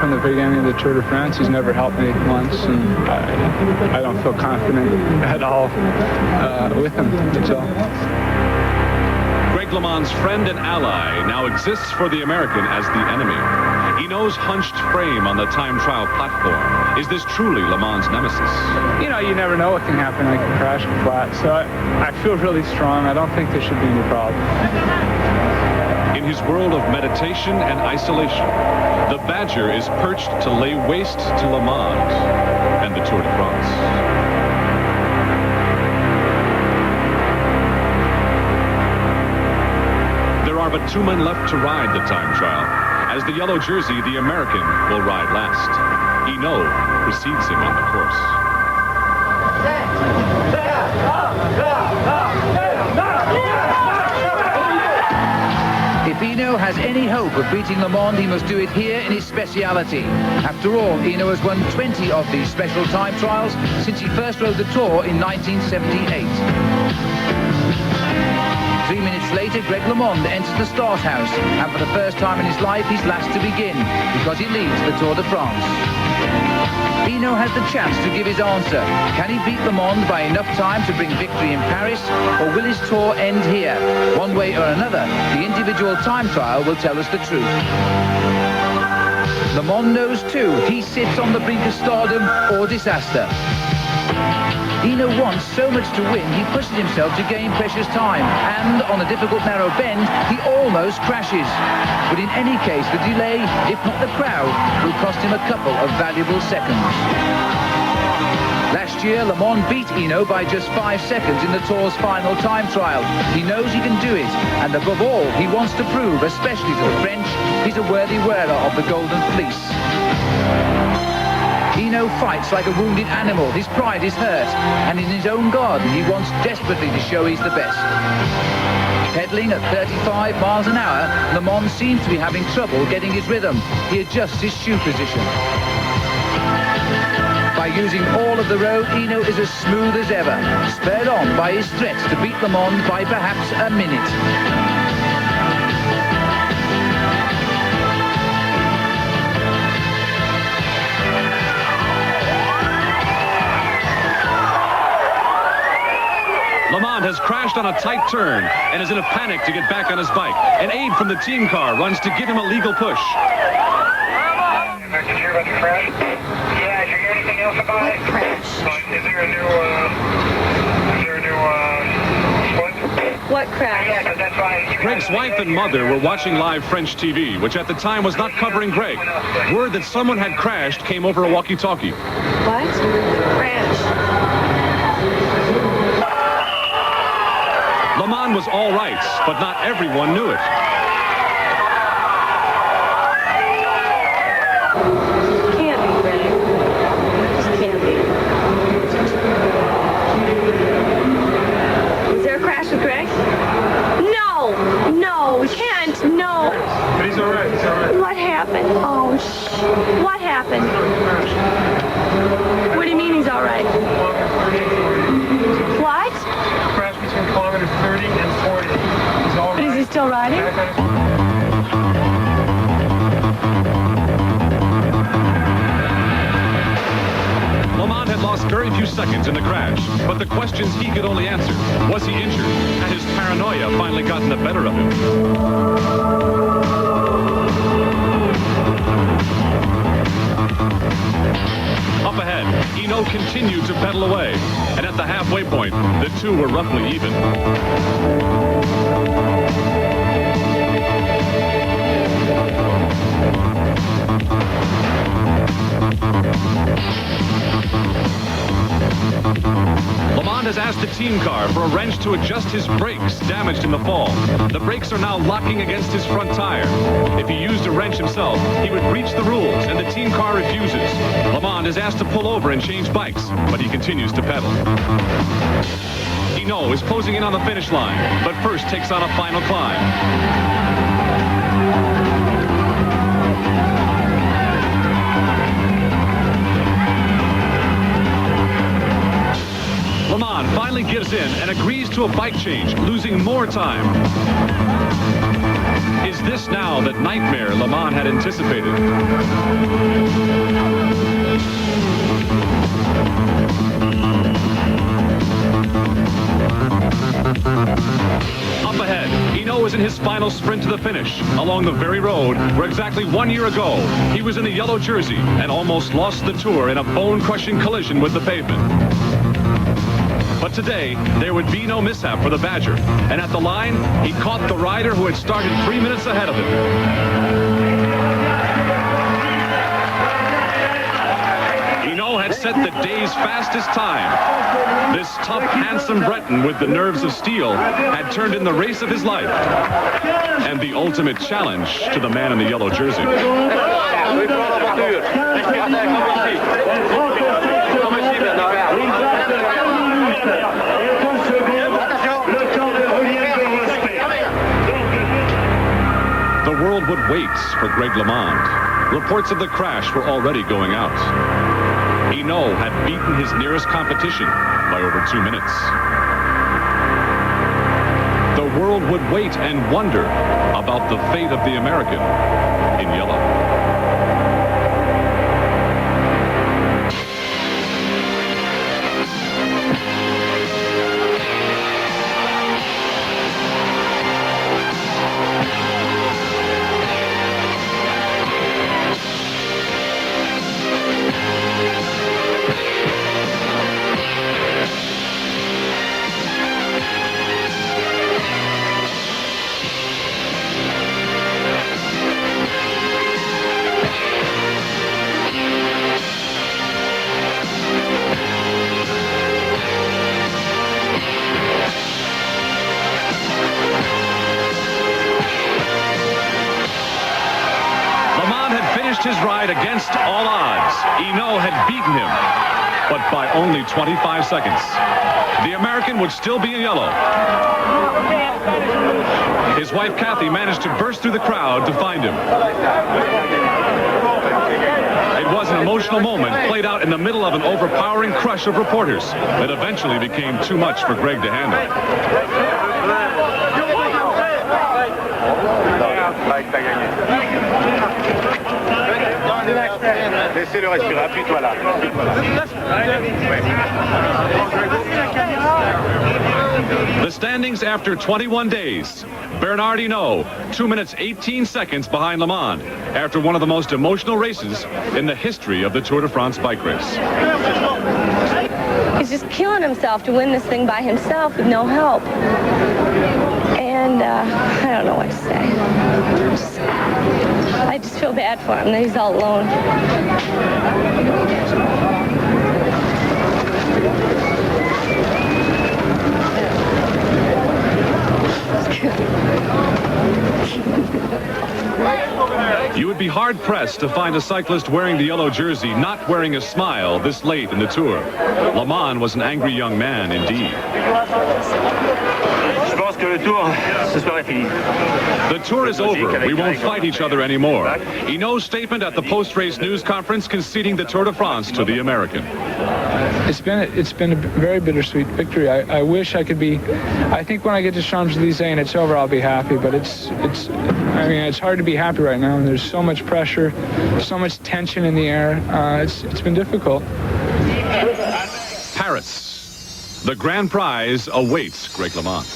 From the beginning of the Tour de France, he's never helped me once, and I don't feel confident at all with him. So. Greg LeMond's friend and ally now exists for the American as the enemy. Hinault's hunched frame on the time trial platform. Is this truly LeMond's nemesis? You know, you never know what can happen. I can crash flat, so I feel really strong. I don't think there should be any problem. In his world of meditation and isolation, the Badger is perched to lay waste to LeMond and the Tour de France. There are but 2 men left to ride the time trial. As the yellow jersey, the American will ride last. Hinault precedes him on the course. If Hinault has any hope of beating LeMond, he must do it here in his speciality. After all, Hinault has won 20 of these special time trials since he first rode the Tour in 1978. 3 minutes later, Greg LeMond enters the start house, and for the first time in his life, he's last to begin, because he leads the Tour de France. Hinault has the chance to give his answer. Can he beat LeMond by enough time to bring victory in Paris, or will his tour end here? One way or another, the individual time trial will tell us the truth. LeMond knows too, he sits on the brink of stardom or disaster. Hinault wants so much to win, he pushes himself to gain precious time, and on a difficult narrow bend, he almost crashes. But in any case, the delay, if not the crowd, will cost him a couple of valuable seconds. Last year, LeMond beat Hinault by just 5 seconds in the Tour's final time trial. He knows he can do it, and above all, he wants to prove, especially to the French, he's a worthy wearer of the Golden Fleece. Hinault fights like a wounded animal. His pride is hurt, and in his own garden, he wants desperately to show he's the best. Pedaling at 35 miles an hour, LeMond seems to be having trouble getting his rhythm. He adjusts his shoe position. By using all of the road, Hinault is as smooth as ever, spurred on by his threats to beat LeMond by perhaps a minute. LeMond has crashed on a tight turn and is in a panic to get back on his bike. An aide from the team car runs to give him a legal push. Did you hear about the crash? Yeah, did you hear anything else about it? Crash. Is there a new split? What crash? Yeah, because that's why... Greg's wife and mother were watching live French TV, which at the time was not covering Greg. Word that someone had crashed came over a walkie-talkie. What? Crash. LeMond was all right, but not everyone knew it. Can't be, Greg. Just can't be. Was there a crash with Greg? No! No, we can't. No. But he's all right. He's all right. What happened? Oh, what happened? What do you mean he's all right? What? Crash between kilometers 30 and 40. He's all But is he still riding? LeMond had lost very few seconds in the crash, but the questions he could only answer. Was he injured? Had his paranoia finally gotten the better of him? Up ahead, Hinault continued to pedal away, and at the halfway point, the two were roughly even. LeMond has asked the team car for a wrench to adjust his brakes damaged in the fall. The brakes are now locking against his front tire. If he used a wrench himself, he would breach the rules, and the team car refuses. LeMond is asked to pull over and change bikes, but he continues to pedal. Hinault is closing in on the finish line, but first takes on a final climb. LeMond finally gives in and agrees to a bike change, losing more time. Is this now the nightmare Le Mans had anticipated? Up ahead, Hinault is in his final sprint to the finish along the very road where exactly 1 year ago he was in the yellow jersey and almost lost the Tour in a bone-crushing collision with the pavement. But today, there would be no mishap for the Badger, and at the line, he caught the rider who had started 3 minutes ahead of him. Hinault had set the day's fastest time. This tough, handsome Breton with the nerves of steel had turned in the race of his life and the ultimate challenge to the man in the yellow jersey. The world would wait for Greg LeMond. Reports of the crash were already going out. Hinault had beaten his nearest competition by over 2 minutes. The world would wait and wonder about the fate of the American in yellow. His ride against all odds. Hinault had beaten him, but by only 25 seconds. The American would still be in yellow. His wife Kathy managed to burst through the crowd to find him. It was an emotional moment played out in the middle of an overpowering crush of reporters that eventually became too much for Greg to handle. Laissez-le respirer, appuie-toi là. The standings after 21 days. Bernard Hinault, 2 minutes 18 seconds behind Le Mans, after one of the most emotional races in the history of the Tour de France bike race. He's just killing himself to win this thing by himself with no help. And I don't know what to say. I just feel bad for him that he's all alone. You would be hard-pressed to find a cyclist wearing the yellow jersey not wearing a smile this late in the Tour. Le Mans was an angry young man indeed. The Tour is over. We won't fight each other anymore. Hinault's statement at the post-race news conference conceding the Tour de France to the American. It's been a very bittersweet victory. I wish I could be. I think when I get to Champs-Élysées and it's over, I'll be happy. But it's hard to be happy right now. And there's so much pressure, so much tension in the air. It's been difficult. Paris. The grand prize awaits Greg LeMond.